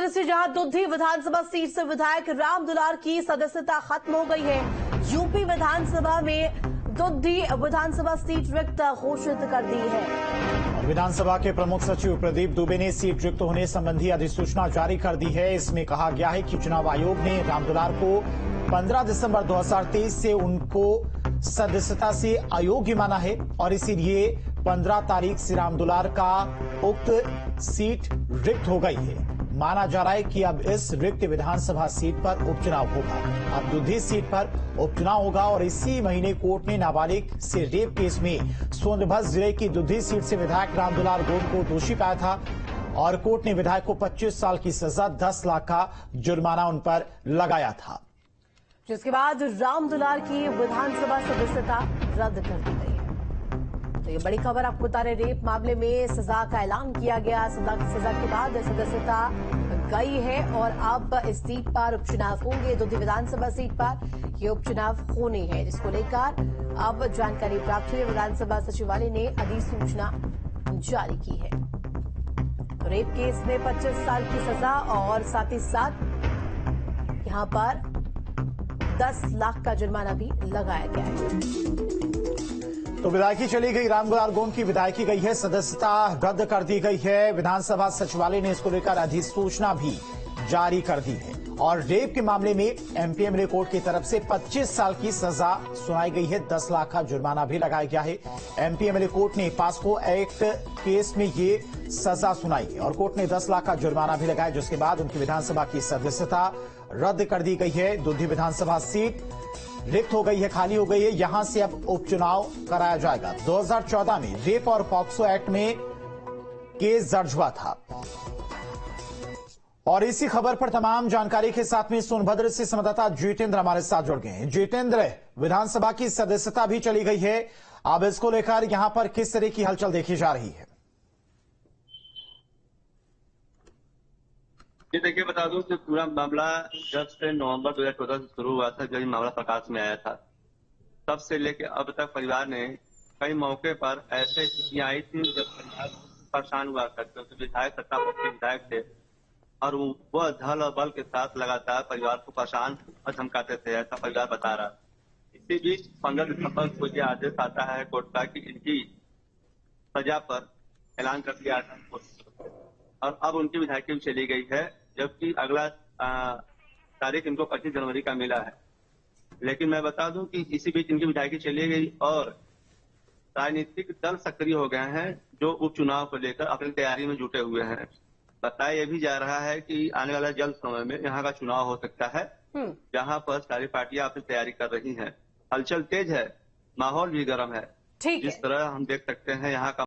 कांग्रेस से जहां दुधी विधानसभा सीट से विधायक राम दुलार की सदस्यता खत्म हो गई है। यूपी विधानसभा में दुधी विधानसभा सीट रिक्त घोषित कर दी है। विधानसभा के प्रमुख सचिव प्रदीप दुबे ने सीट रिक्त होने संबंधी अधिसूचना जारी कर दी है। इसमें कहा गया है कि चुनाव आयोग ने राम दुलार को 15 दिसंबर 2023 से उनको सदस्यता से अयोग्य माना है और इसीलिए 15 तारीख से राम दुलार का उक्त सीट रिक्त हो गई है। माना जा रहा है कि अब इस रिक्त विधानसभा सीट पर उपचुनाव होगा। अब दुधी सीट पर उपचुनाव होगा और इसी महीने कोर्ट ने नाबालिग से रेप केस में सोनभद्र जिले की दुधी सीट से विधायक राम दुलार गोंड को दोषी पाया था और कोर्ट ने विधायक को 25 साल की सजा 10 लाख का जुर्माना उन पर लगाया था, जिसके बाद राम दुलार की विधानसभा सदस्यता रद्द कर दी गई है। तो ये बड़ी खबर आपको बता रहे, रेप मामले में सजा का ऐलान किया गया। सजा के बाद सदस्यता गई है और अब इस सीट पर उपचुनाव होंगे। दुधी विधानसभा सीट पर ये उपचुनाव होने हैं, जिसको लेकर अब जानकारी प्राप्त हुई। विधानसभा सचिवालय ने अधिसूचना जारी की है। रेप केस में 25 साल की सजा और साथ ही साथ यहां पर 10 लाख का जुर्माना भी लगाया गया है। तो विधायकी चली गई, राम दुलार गोंड की विधायकी गई है, सदस्यता रद्द कर दी गई है। विधानसभा सचिवालय ने इसको लेकर अधिसूचना भी जारी कर दी है और रेप के मामले में एमपीएमएलए कोर्ट की तरफ से 25 साल की सजा सुनाई गई है, 10 लाख का जुर्माना भी लगाया गया है। एमपीएमएलए कोर्ट ने पास्को एक्ट केस में ये सजा सुनाई है और कोर्ट ने 10 लाख का जुर्माना भी लगाया, जिसके बाद उनकी विधानसभा की सदस्यता रद्द कर दी गई है। दुधी विधानसभा सीट रिक्त हो गई है, खाली हो गई है। यहां से अब उपचुनाव कराया जाएगा। 2014 में रेप और पॉक्सो एक्ट में केस दर्ज हुआ था। और इसी खबर पर तमाम जानकारी के साथ में सोनभद्र से संवाददाता जितेंद्र हमारे साथ जुड़ गए हैं। जितेंद्र, विधानसभा की सदस्यता भी चली गई है, अब इसको लेकर यहां पर किस तरह की हलचल देखी जा रही है? ये देखिए, बता दूं कि पूरा मामला जब से नवंबर 2014 से शुरू हुआ था, जब ये मामला प्रकाश में आया था, तब से लेकर अब तक परिवार ने कई मौके पर ऐसे स्थितियां आई थी जब परिवार परेशान हुआ करते थे। विधायक सत्ता पक्ष के विधायक थे और वह धल और बल के साथ लगातार परिवार को परेशान और धमकाते थे, ऐसा परिवार बता रहा। इसी बीच 15 दिसंबर को यह आदेश आता है कोर्ट का कि इनकी सजा पर ऐलान कर दिया था और अब उनकी विधायकी भी चली गई है, जबकि अगला तारीख इनको 25 जनवरी का मिला है। लेकिन मैं बता दूं कि इसी बीच इनकी विधायकी चली गई और राजनीतिक दल सक्रिय हो गए हैं, जो उपचुनाव को लेकर अपनी तैयारी में जुटे हुए हैं। बताया यह भी जा रहा है कि आने वाला जल्द समय में यहाँ का चुनाव हो सकता है, जहाँ पर सारी पार्टियां अपनी तैयारी कर रही हैं। हलचल तेज है, माहौल भी गर्म है। जिस तरह हम देख सकते हैं यहाँ का